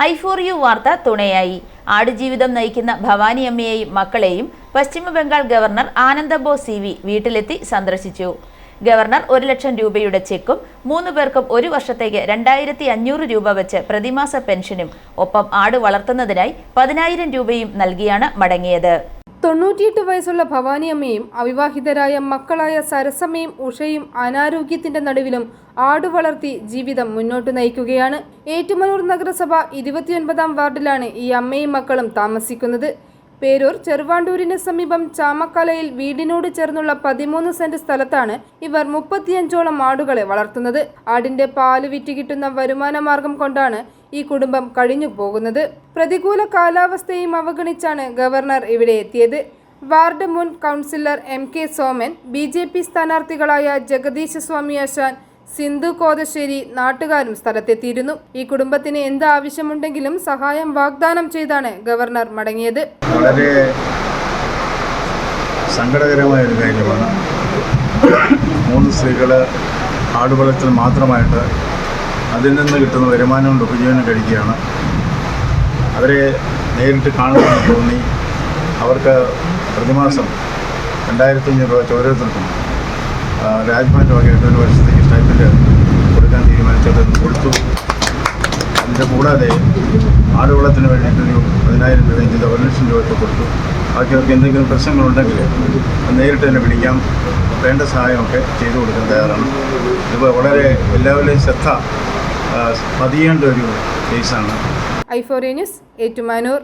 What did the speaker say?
i4u വാർത്ത തുണയായി. ആടുജീവിതം നയിക്കുന്ന ഭവാനിയമ്മയെയും മക്കളെയും പശ്ചിമബംഗാൾ ഗവർണർ ആനന്ദ ബോസ് സിവി വീട്ടിലെത്തി സന്ദർശിച്ചു. ഗവർണർ 1 ലക്ഷം രൂപയുടെ ചെക്കും 3 പേർക്കും 1 വർഷത്തേക്ക് 2500 രൂപ വെച്ച് പ്രതിമാസ പെൻഷനും ഒപ്പം ആട് വളർത്തുന്നതിനായി 10,000 രൂപയും നൽകിയാണ് മടങ്ങിയത്. 98 വയസ്സുള്ള ഭവാനിയമ്മയും അവിവാഹിതരായ മക്കളായ സരസമ്മയും ഉഷയും അനാരോഗ്യത്തിന്റെ നടുവിലും ആടു വളർത്തി ജീവിതം മുന്നോട്ട് നയിക്കുകയാണ്. ഏറ്റുമാനൂർ നഗരസഭ 29ാം വാർഡിലാണ് ഈ അമ്മയും മക്കളും താമസിക്കുന്നത്. പേരൂർ ചെറുവാണ്ടൂരിന് സമീപം ചാമക്കലയിൽ വീടിനോട് ചേർന്നുള്ള 13 സെന്റ് സ്ഥലത്താണ് ഇവർ 35ഓളം ആടുകളെ വളർത്തുന്നത്. ആടിന്റെ പാല് വിറ്റ് കിട്ടുന്ന വരുമാന മാർഗം കൊണ്ടാണ് ഈ കുടുംബം കഴിഞ്ഞു പോകുന്നത്. പ്രതികൂല കാലാവസ്ഥയും അവഗണിച്ചാണ് ഗവർണർ ഇവിടെ എത്തിയത്. വാർഡ് മുൻ കൗൺസിലർ MK സോമൻ, BJP സ്ഥാനാർത്ഥികളായ ജഗദീശ് സ്വാമി ആശാൻ, സിന്ധു കോതശ്ശേരി, നാട്ടുകാരും സ്ഥലത്തെത്തിയിരുന്നു. ഈ കുടുംബത്തിന് എന്ത് ആവശ്യമുണ്ടെങ്കിലും സഹായം വാഗ്ദാനം ചെയ്താണ് ഗവർണർ മടങ്ങിയത്. വളരെ സങ്കടകരമായ ഒരു കാര്യമാണ്. 3 സ്ത്രീകൾ ആടുവളർത്തൽ മാത്രമായിട്ട് അതിൽ നിന്ന് കിട്ടുന്ന വരുമാനം കൊണ്ട് ഉപജീവനം കഴിക്കുകയാണ്. അവരെ നേരിട്ട് കാണുമെന്ന് തോന്നി അവർക്ക് പ്രതിമാസം 2,500 രൂപ ഓരോരുത്തർക്കും രാജ്ഭവൻ്റെ വകയായിട്ട് 1 വർഷത്തേക്ക് സ്റ്റൈപ്പൻഡ് കൊടുക്കാൻ തീരുമാനിച്ചത് കൊടുത്തു. അതിൻ്റെ കൂടാതെ ആടുവളത്തിന് വേണ്ടിയിട്ടൊരു 10,000 രൂപയും ചെയ്ത 1 ലക്ഷം രൂപ കൊടുത്തു. ബാക്കിയവർക്ക് എന്തെങ്കിലും പ്രശ്നങ്ങളുണ്ടെങ്കിൽ നേരിട്ട് തന്നെ പിടിക്കാം, വേണ്ട സഹായമൊക്കെ ചെയ്തു കൊടുക്കാൻ തയ്യാറാണ്. ഇത് വളരെ എല്ലാവരുടെയും ശ്രദ്ധ പതിയേണ്ട ഒരു കേസാണ്. i4u news, Ettumanoor.